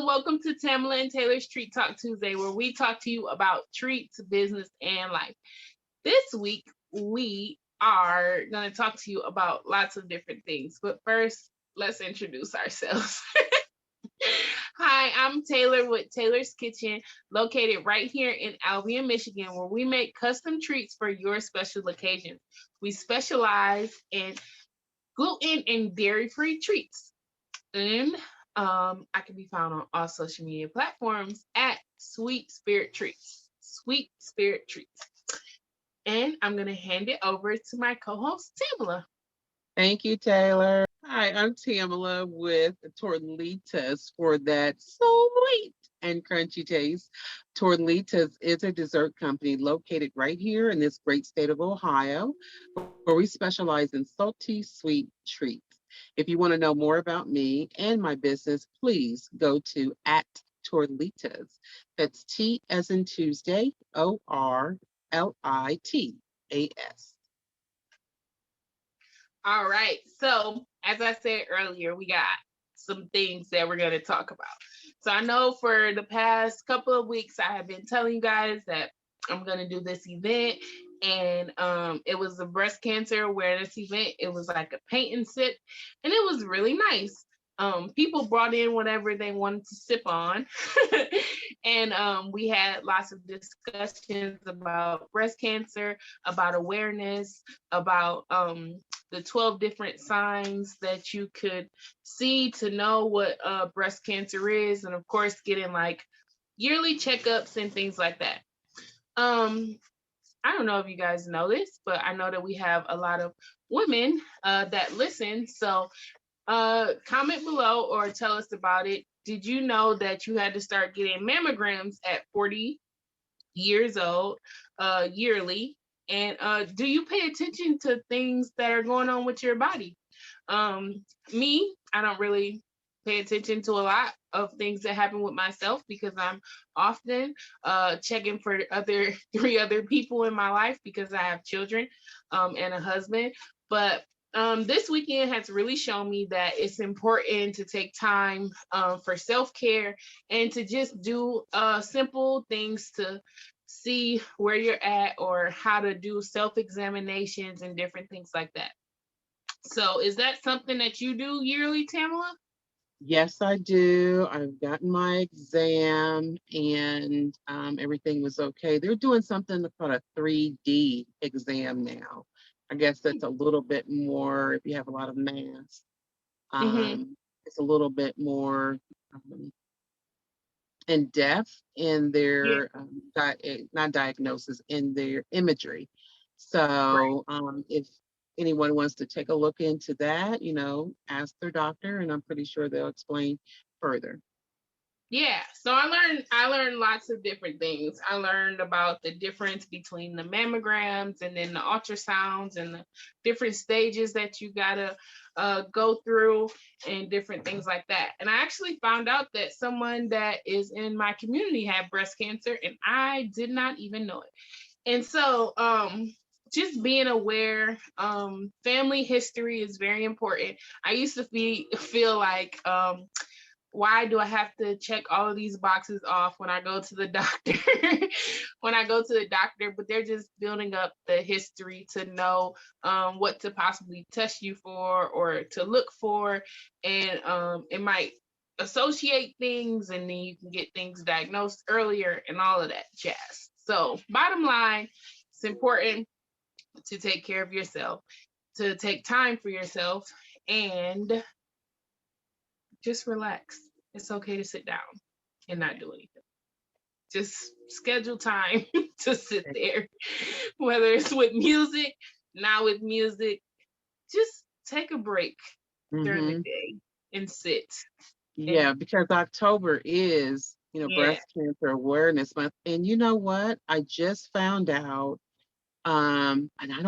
and welcome to Pamela and Taylor's Treat Talk Tuesday, where we talk to you about treats, business, and life. This week, we are going to talk to you about lots of different things. But first, let's introduce ourselves. Hi, I'm Taylor with Taylor's Kitchen, located right here in Albion, Michigan, where we make custom treats for your special occasions. We specialize in gluten and dairy-free treats. And I can be found on all social media platforms at Sweet Spirit Treats. Sweet Spirit Treats. And I'm going to hand it over to my co-host, Pamela. Thank you, Taylor. Hi, I'm Pamela with Tortelitas for that sweet and crunchy taste. Tortelitas is a dessert company located right here in this great state of Ohio, where we specialize in salty, sweet treats. If you want to know more about me and my business, please go to at Tortelitas. That's T as in Tuesday, ORLITAS. All right. So, as I said earlier, we got some things that we're going to talk about. So, I know for the past couple of weeks, I have been telling you guys that I'm going to do this event. And it was a breast cancer awareness event. It was like a paint and sip, and it was really nice. People brought in whatever they wanted to sip on. And we had lots of discussions about breast cancer, about awareness, about the 12 different signs that you could see to know what breast cancer is, and of course getting like yearly checkups and things like that. I don't know if you guys know this, but I know that we have a lot of women that listen. So comment below or tell us about it. Did you know that you had to start getting mammograms at 40 years old yearly? And do you pay attention to things that are going on with your body? Me, I don't really pay attention to a lot of things that happen with myself because I'm often checking for three other people in my life because I have children and a husband. But this weekend has really shown me that it's important to take time for self-care and to just do simple things to see where you're at or how to do self-examinations and different things like that. So is that something that you do yearly, Tamala? Yes, I do. I've gotten my exam and everything was okay. They're doing something called a 3D exam now. I guess that's a little bit more if you have a lot of mass. Mm-hmm. It's a little bit more in depth in Yeah. their not diagnosis, in their imagery. Right. So if anyone wants to take a look into that, ask their doctor, and I'm pretty sure they'll explain further. Yeah, so I learned lots of different things. I learned about the difference between the mammograms and then the ultrasounds and the different stages that you gotta go through and different things like that. And I actually found out that someone that is in my community had breast cancer, and I did not even know it. And so just being aware, family history is very important. I used to feel like why do I have to check all of these boxes off when I go to the doctor? When I go to the doctor, but they're just building up the history to know what to possibly test you for or to look for, and it might associate things, and then you can get things diagnosed earlier and all of that jazz. So, bottom line, it's important to take care of yourself, to take time for yourself, and just relax. It's okay to sit down and not do anything. Just schedule time to sit there, whether it's with music, not with music. Just take a break during the Hmm. day and sit. And Yeah, because October is, yeah. Breast Cancer Awareness Month. And you know what? I just found out, and I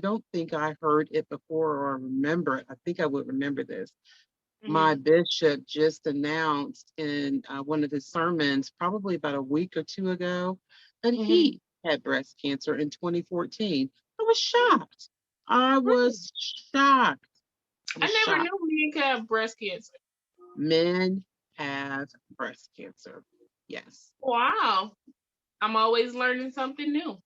don't think I heard it before or remember it. I think I would remember this. My Hmm. bishop just announced in one of his sermons, probably about a week or two ago, that Hmm. he had breast cancer in 2014. I was shocked. I Really? was shocked. I I was never shocked. knew men could have breast cancer. Men have breast cancer. Yes. Wow. I'm always learning something new.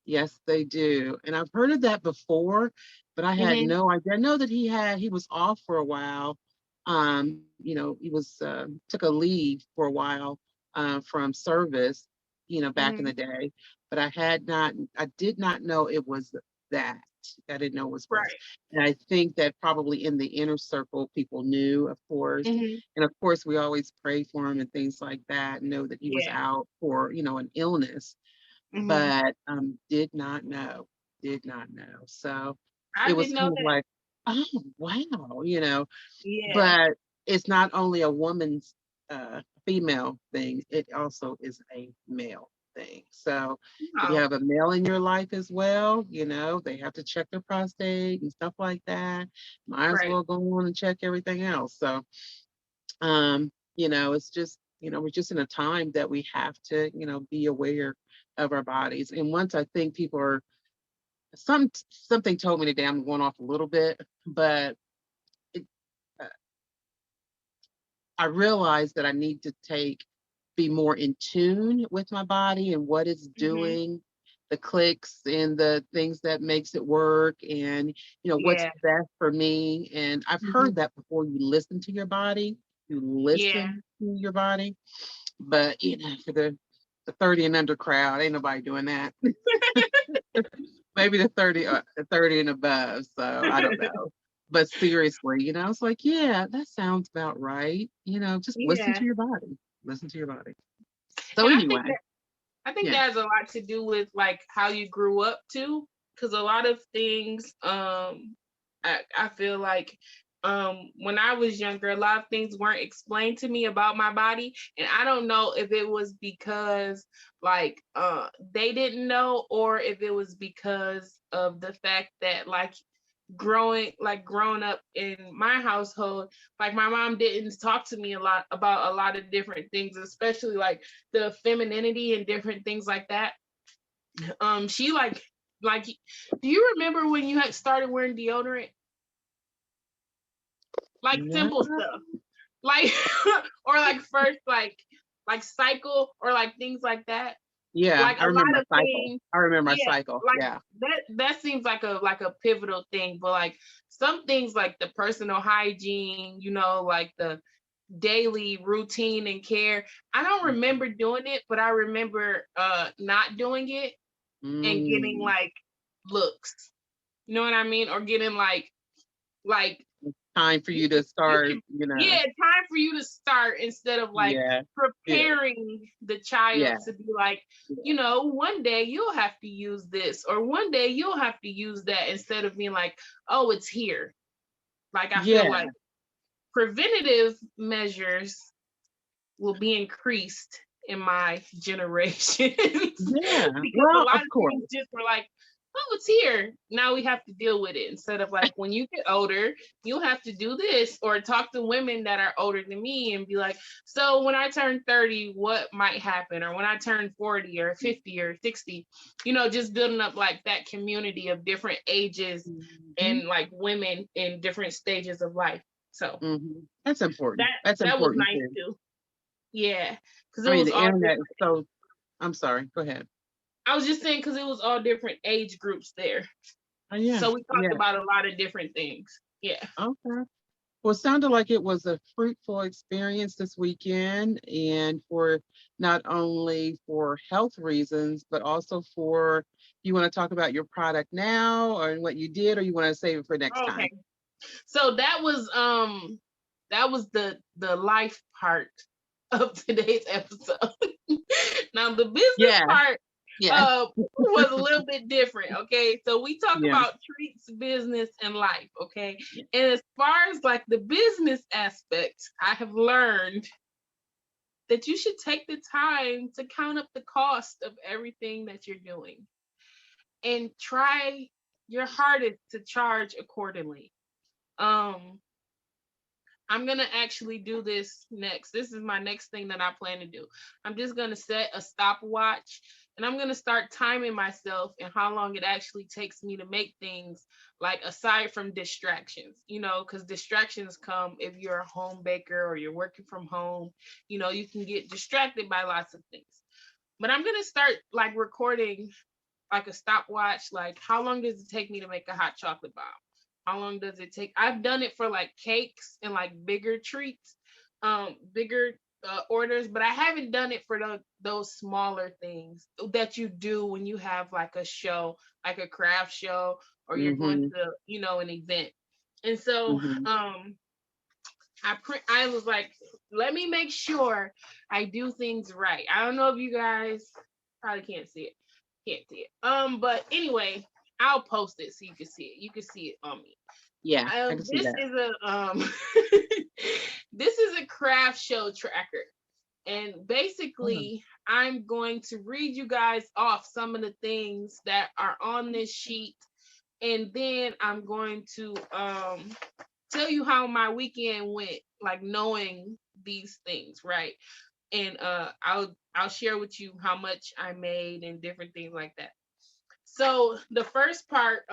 Yes, they do. And I've heard of that before, but I had Hmm. no idea. I know that he was off for a while. He was took a leave for a while from service, back in Hmm. the day. But I did not know it was that. I didn't know it was breast. Right. And I think that probably in the inner circle, people knew, of course. Hmm. And of course, we always pray for him and things like that, and know that he was Yeah. out for, an illness, Hmm. but did not know. So I it was didn't know kind of that. like, oh wow. Yeah. But it's not only a woman's female thing, it also is a male thing. So if you Wow. have a male in your life as well, they have to check their prostate and stuff like that. Might as Right. well go on and check everything else. So it's just, we're just in a time that we have to, be aware of our bodies. And once I think people are something told me today, I'm going off a little bit, but it, uh, I realized that I need to be more in tune with my body and what it's Hmm. doing, the clicks and the things that makes it work, and what's Yeah. best for me. And I've heard Hmm. that before. You listen to your body, you Yeah. listen to your body. But for the 30 and under crowd, ain't nobody doing that. Maybe the 30 and above. So I don't know. But seriously, it's like, yeah, that sounds about right. Just listen Yeah. to your body. Listen to your body. So And anyway, I think yeah. that has a lot to do with like how you grew up too, because a lot of things, I feel like, when I was younger, a lot of things weren't explained to me about my body, and I don't know if it was because like they didn't know, or if it was because of the fact that like growing up in my household, like my mom didn't talk to me a lot about a lot of different things, especially like the femininity and different things like that. She like do you remember when you had started wearing deodorant? Like No. simple stuff, like or like first like cycle or like things like that, Yeah, like I a remember lot my of cycle. things. I remember my Yeah, cycle. like Yeah. that seems like a pivotal thing, but like some things like the personal hygiene, like the daily routine and care, I don't remember doing it, but I remember not doing it and getting Mm, like looks, you know what I mean, or getting like time for you you to you start, can, yeah, time for you to start instead of like yeah, yeah, preparing the child yeah, to be like, yeah. one day you'll have to use this, or one day you'll have to use that, instead of being like, oh, it's here. Like I feel Yeah, like preventative measures will be increased in my generation yeah. because a Well, lot of of course. things just were like, oh, it's here. Now we have to deal with it, instead of like when you get older, you'll have to do this, or talk to women that are older than me and be like, so when I turn 30, what might happen? Or when I turn 40 or 50 or 60, just building up like that community of different ages Mhm. and like women in different stages of life. So That's important. that That's that was important nice too. too. Yeah, because I it mean, was the all internet is different. so. I'm sorry. Go ahead. I was just saying because it was all different age groups there. Oh yeah, So we talked yeah. about a lot of different things. Yeah. Okay. Well, it sounded like it was a fruitful experience this weekend, and for not only for health reasons, but also for, you want to talk about your product now or what you did, or you want to save it for next Okay. time? So that was the life part of today's episode. Now the business Yeah, part yeah, was a little bit different. Okay. So we talk yeah, about treats, business, and life. Okay. yeah. And as far as like the business aspect, I have learned that you should take the time to count up the cost of everything that you're doing and try your hardest to charge accordingly. Um, I'm gonna actually do this next. This is my next thing that I plan to do. I'm just gonna set a stopwatch And I'm going to start timing myself and how long it actually takes me to make things, like aside from distractions, because distractions come if you're a home baker or you're working from home. You can get distracted by lots of things. But I'm going to start like recording like a stopwatch, like how long does it take me to make a hot chocolate bomb? How long does it take? I've done it for like cakes and like bigger treats, bigger orders, but I haven't done it for those smaller things that you do when you have like a show, like a craft show, or you're going Mm-hmm. to, an event. And so, Mm-hmm. I was like, let me make sure I do things right. I don't know if you guys probably can't see it. Can't see it. But anyway, I'll post it so you can see it. You can see it on me. Yeah, I can see This that. is a this is a craft show tracker. And Oh. basically, I'm going to read you guys off some of the things that are on this sheet. And then I'm going to tell you how my weekend went, like knowing these things, right? And I'll share with you how much I made and different things like that. So the first part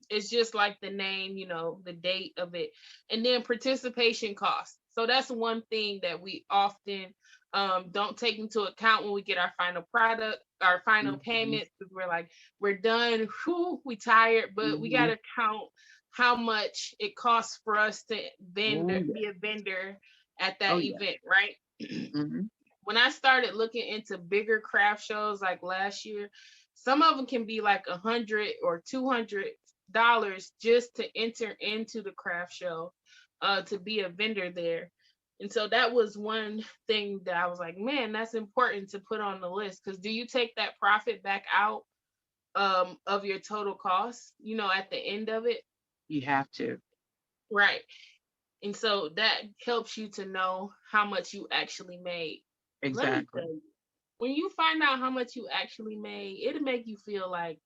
is just like the name, the date of it, and then participation costs. So that's one thing that we often don't take into account when we get our final product, our final Mm-hmm. payment, because we're like, we're done, whew, we tired, but we Mm-hmm. gotta count how much it costs for us to Oh yeah. be a vendor at Oh that yeah. event, right? Mm-hmm. When I started looking into bigger craft shows like last year, some of them can be like $100 or $200 just to enter into the craft show, to be a vendor there. And so that was one thing that I was like, man, that's important to put on the list. Because do you take that profit back out of your total cost, at the end of it? You have to. Right. And so that helps you to know how much you actually made. Let me tell Exactly. you, when you find out how much you actually made, it'll make you feel like,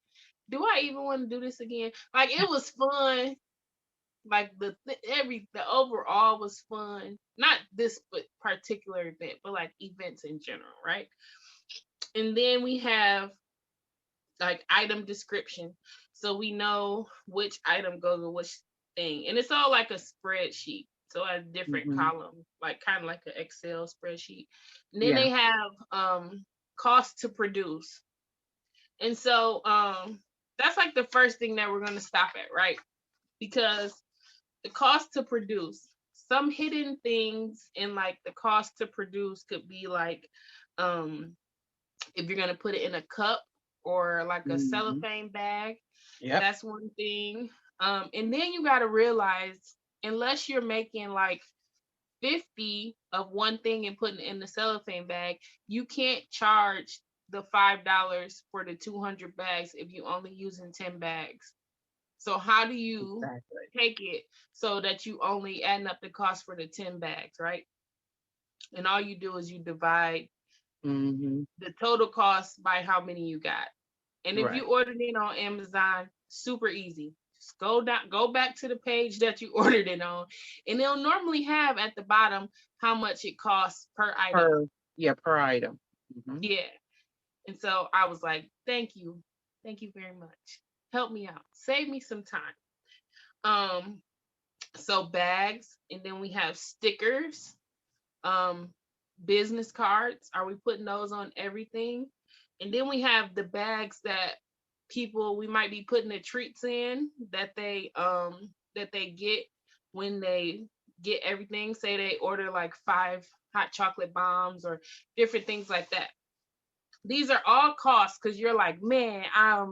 do I even want to do this again? Like it was fun. Like the overall was fun. Not this particular event, but like events in general, right? And then we have like item description, so we know which item goes with which thing, and it's all like a spreadsheet. So a different Mm-hmm. column, like kind of like an Excel spreadsheet. And then Yeah. they have cost to produce. And so that's like the first thing that we're going to stop at, right? Because the cost to produce, some hidden things in like the cost to produce could be like, um if you're going to put it in a cup or like a Mm-hmm. cellophane bag, Yep. that's one thing. And then you got to realize, unless you're making like 50 of one thing and putting it in the cellophane bag, you can't charge the $5 for the 200 bags if you only using 10 bags. So how do you Exactly. take it so that you only adding up the cost for the 10 bags, right? And all you do is you divide Mm-hmm. the total cost by how many you got. And if you Right. ordered it on Amazon, super easy. Just go back to the page that you ordered it on, and they'll normally have at the bottom how much it costs per item. Per, yeah, per item. Mm-hmm. Yeah. And so I was like, thank you. Thank you very much. Help me out. Save me some time. Um, so bags, and then we have stickers, um, business cards. Are we putting those on everything? And then we have the bags that people we might be putting the treats in that they get when they get everything. Say they order like 5 hot chocolate bombs or different things like that. These are all costs because you're like, man,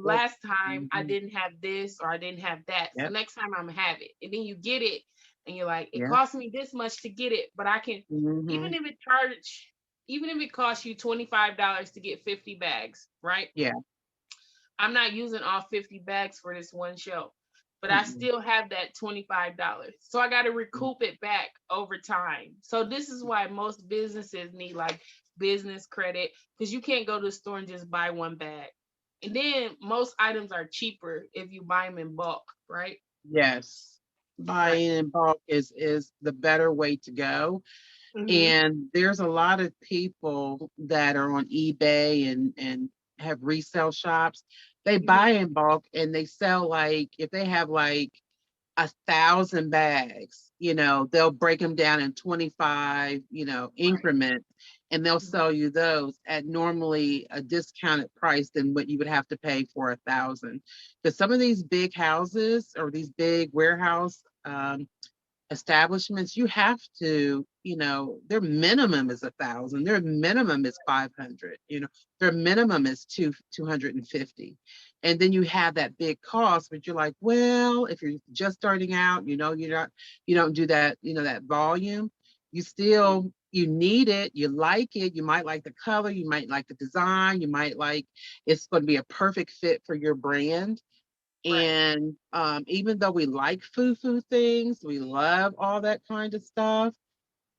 Yep. last time I Mm-hmm. didn't have this or I didn't have that. So Yep. next time I'm gonna have it. And then you get it and you're like, it Yep. cost me this much to get it, but I can, Mm-hmm. even if it charge even if it costs you $25 to get 50 bags, right? Yeah. I'm not using all 50 bags for this one show, but I Mm-mm. still have that $25. So I got to recoup it back over time. So this is why most businesses need like business credit, because you can't go to the store and just buy one bag. And then most items are cheaper if you buy them in bulk, right? Yes. Right. Buying in bulk is the better way to go. Hmm. And there's a lot of people that are on eBay and have resale shops. They buy Mhm. in bulk and they sell, like, if they have like 1,000 bags, they'll break them down in 25, Right. increments, and they'll Mhm. sell you those at normally a discounted price than what you would have to pay for 1,000. Because some of these big houses or these big warehouse establishments, you have to, their minimum is 1,000, their minimum is 500, their minimum is 250. And then you have that big cost, but you're like, well, if you're just starting out, you don't do that, that volume, you need it, you like it, you might like the color, you might like the design, you might like, it's going to be a perfect fit for your brand. Right. And even though we like foo-foo things, we love all that kind of stuff,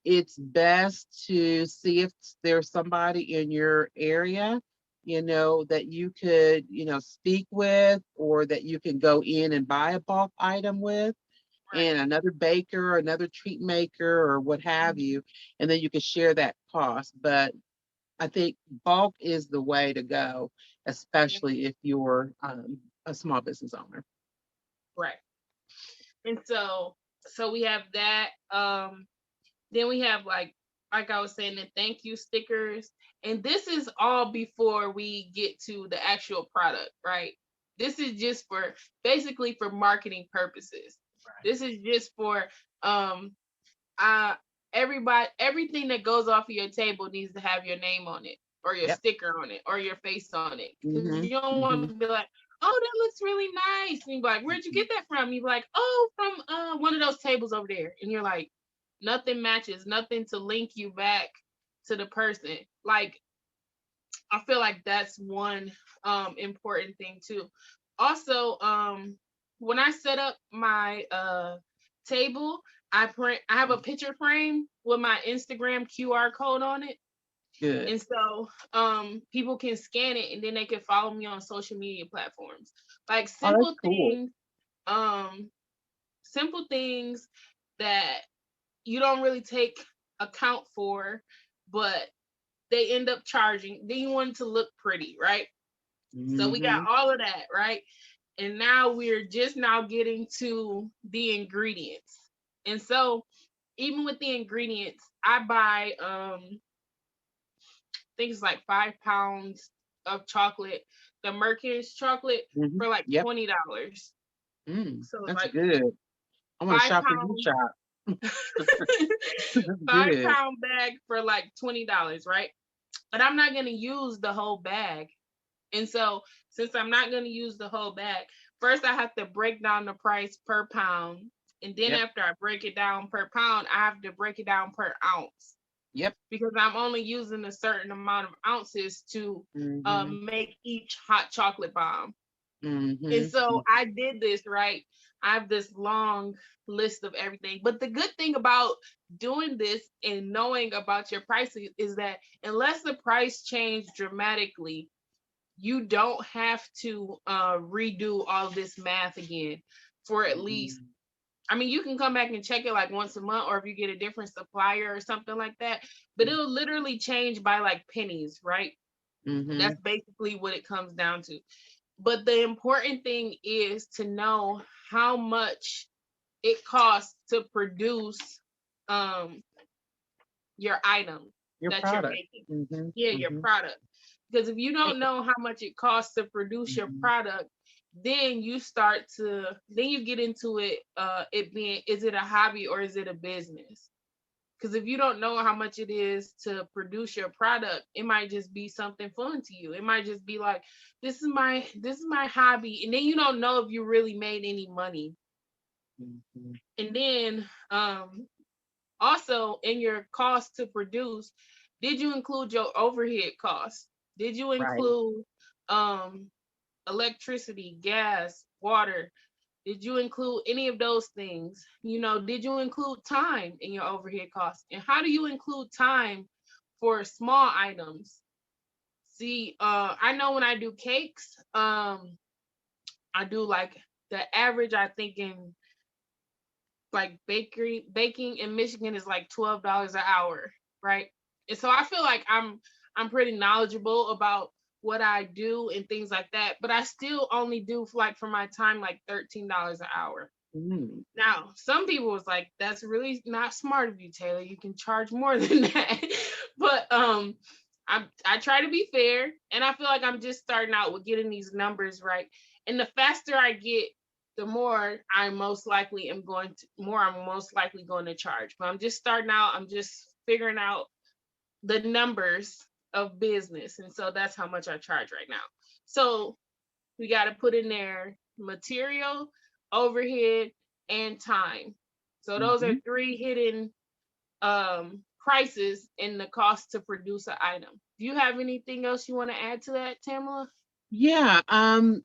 it's best to see if there's somebody in your area, that you could, speak with, or that you can go in and buy a bulk item with, Right. and another baker, another treat maker, or what have Mhm. you, and then you can share that cost. But I think bulk is the way to go, Yeah. especially if you're a small business owner. Right. And so we have that. Then we have like I was saying, the thank you stickers. And this is all before we get to the actual product, right? This is just for basically for marketing purposes. Right. This is just for um uh everybody, everything that goes off of your table needs to have your name on it, or your Yep. sticker on it, or your face on it. Because you Mhm, don't want to mhm. be like, oh, that looks really nice. And you be like, where'd you get that from? You be like, oh, from one of those tables over there. And you're like, nothing matches, nothing to link you back to the person. Like, I feel like that's one important thing too. Also, when I set up my table, I have a picture frame with my Instagram QR code on it. Good. And so people can scan it and then they can follow me on social media platforms. Like Oh, that's cool. um simple things that you don't really take account for, but they end up charging. Then you want it to look pretty, right? So we got Mhm. all of that, right? And now we're just now getting to the ingredients. And so even with the ingredients, I buy I think it's like 5 pounds of chocolate, the Merkins chocolate Mhm. for like Yep. $20. So That's like good. I want to five shop where you pounds shop. That's five good. pound bag for like $20, right? But I'm not gonna use the whole bag. And so since I'm not gonna use the whole bag, first I have to break down the price per pound. And then Yep. after I break it down per pound, I have to break it down per ounce, Yep. because I'm only using a certain amount of ounces to Mhm. make each hot chocolate bomb. And Mhm. so Mhm. I did this, right? I have this long list of everything. But the good thing about doing this and knowing about your pricing is that unless the price change dramatically, you don't have to redo all this math again for at least, Mhm. I mean, you can come back and check it like once a month, or if you get a different supplier or something like that, but it'll literally change by like pennies, right? That's Mhm. basically what it comes down to. But the important thing is to know how much it costs to produce um your item Your that you're product. making. Mhm. Yeah, your Mhm. product. Because if you Eh, don't know how much it costs to produce your mhm. product, then you get into it, it being, is it a hobby or is it a business? Because if you don't know how much it is to produce your product, it might just be something fun to you. It might just be like, this is my hobby. And then you don't know if you really made any money. Mhm. And then also in your cost to produce, did you include your overhead costs? Did you Right. include um electricity, gas, water? Did you include any of those things? Did you include time in your overhead costs? And how do you include time for small items? See, I know when I do cakes, I do like the average, I think in like bakery baking in Michigan is like $12 an hour, right? And so I feel like I'm pretty knowledgeable about what I do and things like that, but I still only do like for my time like $13 an hour. Mm. Now, some people was like, that's really not smart of you, Taylor. You can charge more than that. But I try to be fair, and I feel like I'm just starting out with getting these numbers right. And the faster I get, the more I'm most likely going to charge. But I'm just starting out. I'm just figuring out the numbers of business, and so that's how much I charge right now. So we got to put in there material, overhead, and time. So those are Hmm. three hidden prices in the cost to produce an item. Do you have anything else you want to add to that, Tamala? Yeah,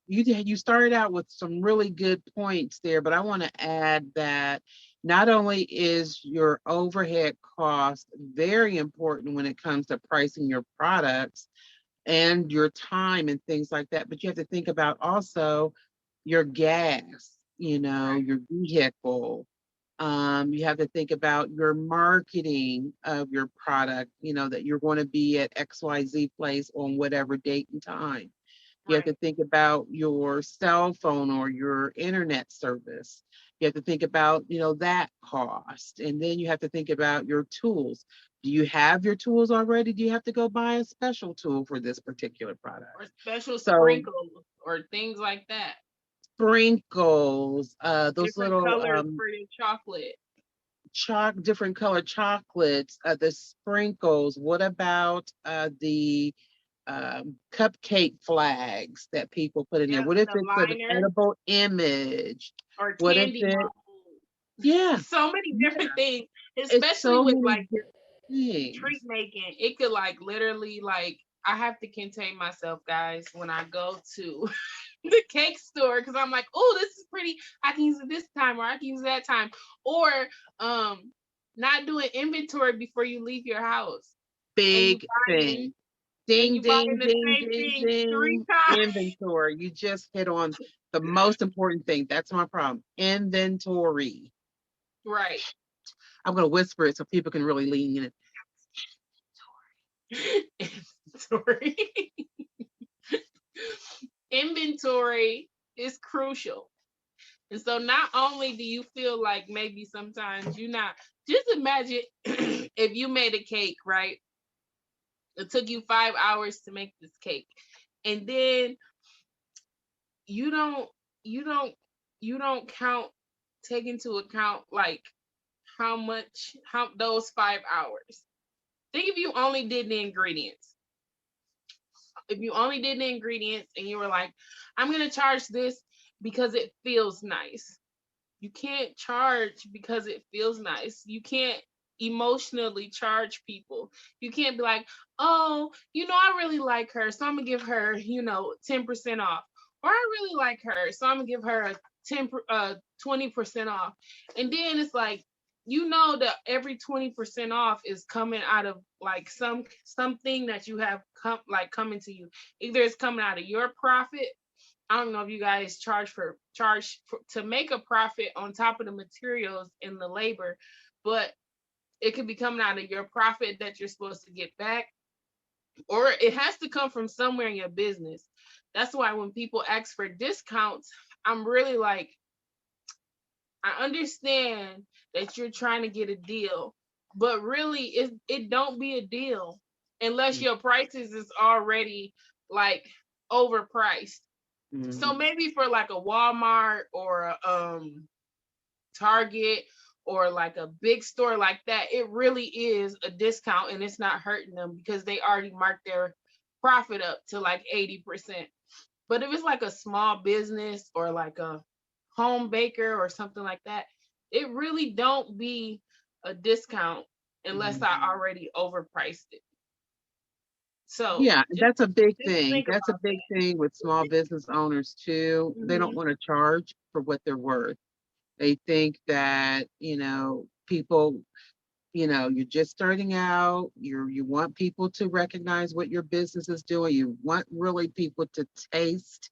you started out with some really good points there, but I want to add that not only is your overhead cost very important when it comes to pricing your products and your time and things like that, but you have to think about also your gas, Right, your vehicle. You have to think about your marketing of your product, that you're going to be at XYZ place on whatever date and time. You have right. to think about your cell phone or your internet service. You have to think about, that cost. And then you have to think about your tools. Do you have your tools already? Do you have to go buy a special tool for this particular product? Or special So sprinkles or things like that. sprinkles, those Different little colors for your chocolate. different colored chocolates, the sprinkles. What about the cupcake flags that people put in there? Yep, What if the it's an liner edible image? or What if candy it, waffles. yeah, So many yeah, different things, it's especially so with many like different treat things. making. It could like literally like I have to contain myself, guys, when I go to the cake store because I'm like, oh, this is pretty. I can use it this time or I can use it that time. Or um not doing inventory before you leave your house and Big thing. Ding, you buying ding, the ding, same ding, thing three ding. times. Inventory. You just hit on the most important thing. That's my problem. Inventory. Right. I'm going to whisper it so people can really lean in. Inventory. Inventory is crucial. And so not only do you feel like maybe sometimes you're not, just imagine if you made a cake, right? It took you 5 hours to make this cake. And then you don't you don't you don't take into account like how those 5 hours. Think if you only did the ingredients. If you only did the ingredients and you were like, I'm gonna charge this because it feels nice. You can't charge because it feels nice. You can't emotionally charge people. You can't be like, oh, I really like her, so I'm gonna give her, 10% off. Or I really like her, so I'm gonna give her a 20% off. And then it's like, that every 20% off is coming out of like something that you have coming to you. Either it's coming out of your profit. I don't know if you guys to make a profit on top of the materials and the labor, but it could be coming out of your profit that you're supposed to get back, or it has to come from somewhere in your business. That's why when people ask for discounts, I'm really like, I understand that you're trying to get a deal, but really it don't be a deal unless your prices is already like overpriced. So Mm-hmm. maybe for like a Walmart or a Target or like a big store like that, it really is a discount and it's not hurting them because they already marked their profit up to like 80%. But if it's like a small business or like a home baker or something like that, it really don't be a discount unless I already overpriced it. So Yeah, just that's a big just thing. think That's a about big thing with small business owners too. that. They don't want to charge for what they're worth. They think that, people, you're just starting out. You want people to recognize what your business is doing. You want really people to taste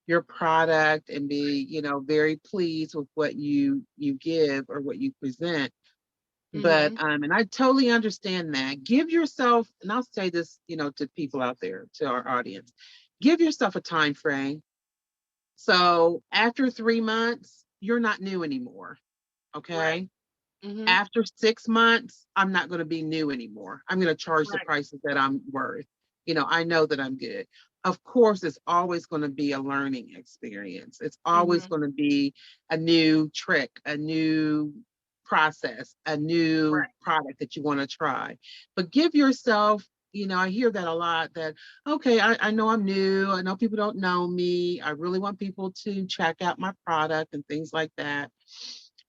your product and be, very pleased with what you give or what you present. But Mm-hmm. and I totally understand that. Give yourself, and I'll say this, to people out there, to our audience, give yourself a time frame. So after 3 months, you're not new anymore. Right. Okay. Mm-hmm. After 6 months, I'm not going to be new anymore. I'm going to charge the Right. prices that I'm worth. I know that I'm good. Of course, it's always going to be a learning experience. It's always Mm-hmm. going to be a new trick, a new process, a new Right. product that you want to try. But give yourself, I hear that a lot that, okay, I know I'm new. I know people don't know me. I really want people to check out my product and things like that.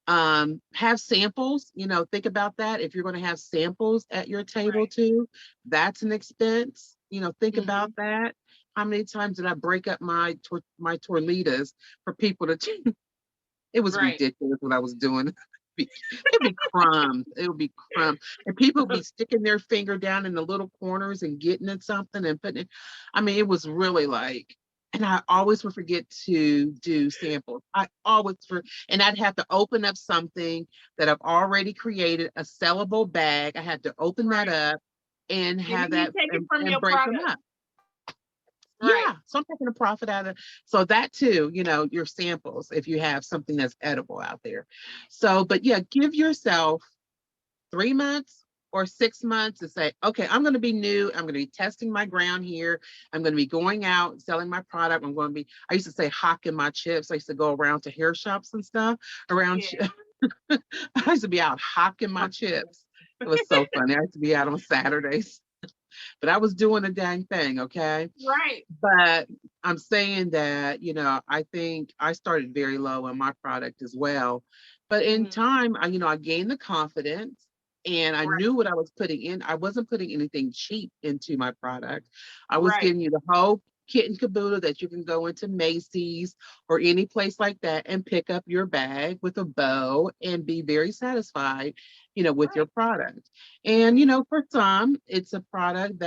Have samples, think about that. If you're going to have samples at your table Right. too, that's an expense. Think Mm-hmm. about that. How many times did I break up my torlitas for people to it was Right. ridiculous what I was doing. It'd be crumbs. It would be crumbs. And people would be sticking their finger down in the little corners and getting at something and putting it. I mean, it was really like, and I always would forget to do samples. And I'd have to open up something that I've already created, a sellable bag. I had to open that Right. up and And have then you that take it from and your break them product. up. Right. Yeah, so I'm taking a profit out of so that too, your samples if you have something that's edible out there. So, but yeah, give yourself 3 months or 6 months to say, okay, I'm going to be new. I'm going to be testing my ground here. I'm going to be going out selling my product. I used to say hawking my chips. I used to go around to hair shops and stuff around. Yeah. I used to be out hawking my chips. It was so funny. I used to be out on Saturdays, but I was doing the dang thing. Okay. Right. But I'm saying that, I think I started very low on my product as well. But in Mm-hmm. time, I gained the confidence and I Right. knew what I was putting in. I wasn't putting anything cheap into my product. I was Right. giving you the whole kit and caboodle that you can go into Macy's or any place like that and pick up your bag with a bow and be very satisfied, with your Right. product. And, Mm-hmm. for some, it's a product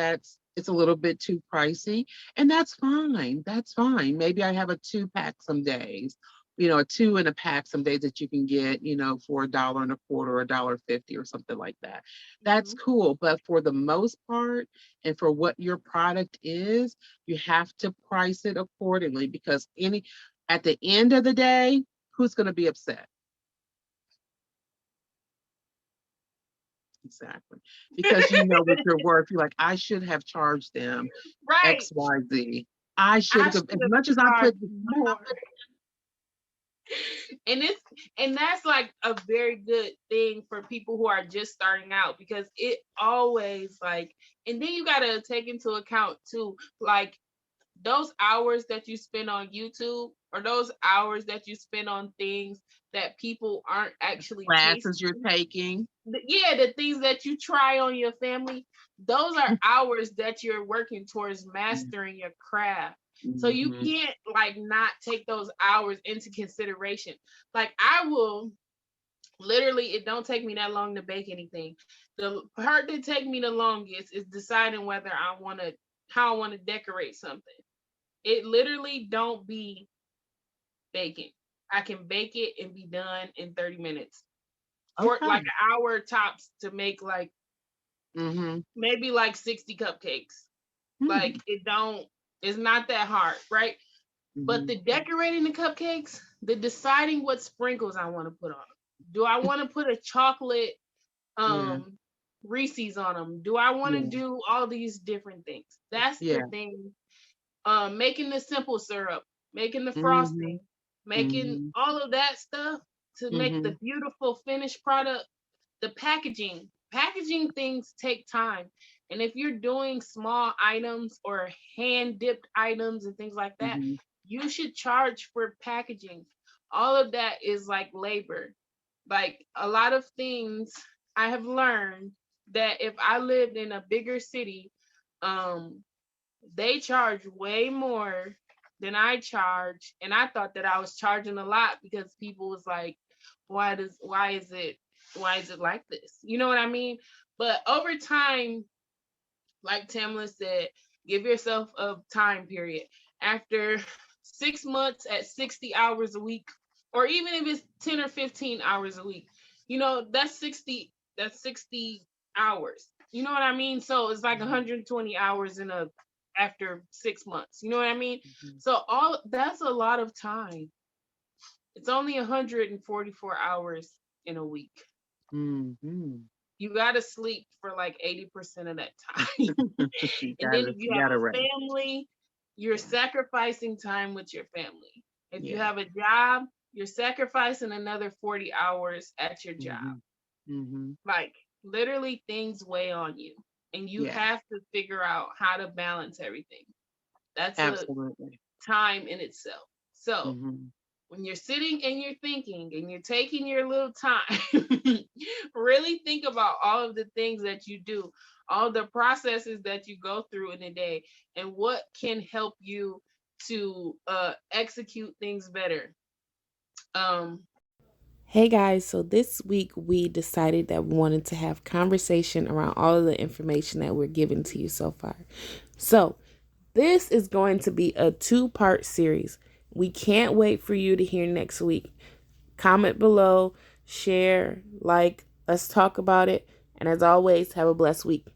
it's a little bit too pricey, and that's fine. That's fine. Maybe I have a 2 pack some days, a two in a pack some days that you can get, for $1.25, $1.50 or something like that. That's Mm-hmm. cool. But for the most part, and for what your product is, you have to price it accordingly because at the end of the day, who's going to be upset? Exactly. Because what you're worth. You're like, I should have charged them Right. XYZ. I should I have, should as have much as I put, charged more. And it's and that's like a very good thing for people who are just starting out because it always like and then you gotta take into account too, like those hours that you spend on YouTube or those hours that you spend on things that people aren't actually classes you're tasting. taking. Yeah, the things that you try on your family, those are hours that you're working towards mastering your craft. So you Mhm, can't like not take those hours into consideration. Like I will literally, it don't take me that long to bake anything. The part that take me the longest is deciding whether I want to how I want to decorate something. It literally don't be baking. I can bake it and be done in 30 minutes or like okay. an hour tops to make like Mhm, maybe like 60 cupcakes. Like mm, it's not that hard, right? But mhm, the decorating the cupcakes, the deciding what sprinkles I want to put on them. Do I want to put a chocolate yeah, Reese's on them? Do I want to yeah, do all these different things? That's the yeah. thing. Making the simple syrup, making the Mhm, frosting, making mhm, all of that stuff to make the mhm, beautiful finished product. The packaging things take time. And if you're doing small items or hand dipped items and things like that, mhm, you should charge for packaging. All of that is like labor. Like a lot of things I have learned that if I lived in a bigger city, um, they charge way more than I charge. And I thought that I was charging a lot because people was like, why is it like this? You know what I mean? But over time, like Tamla said, give yourself a time period. After 6 months at 60 hours a week, or even if it's 10 or 15 hours a week, that's 60. that's 60 hours. You know what I mean? So it's like 120 hours after 6 months. You know what I mean? Mhm. So all that's a lot of time. It's only 144 hours in a week. Mhm. You gotta sleep for like 80% of that time. You And then gotta if you you have gotta a rest. family, you're Yeah. sacrificing time with your family. If you Yeah. have a job, you're sacrificing another 40 hours at your job. Mhm. Mhm. Like literally things weigh on you. And you Yeah. have to figure out how to balance everything. That's a Absolutely. time in itself. So Mhm. when you're sitting and you're thinking and you're taking your little time, really think about all of the things that you do, all the processes that you go through in a day, and what can help you to execute things better. Um, Hey guys, so this week we decided that we wanted to have conversation around all of the information that we're giving to you so far. So, this is going to be a two-part series. We can't wait for you to hear next week. Comment below, share, like, let's talk about it. And as always, have a blessed week.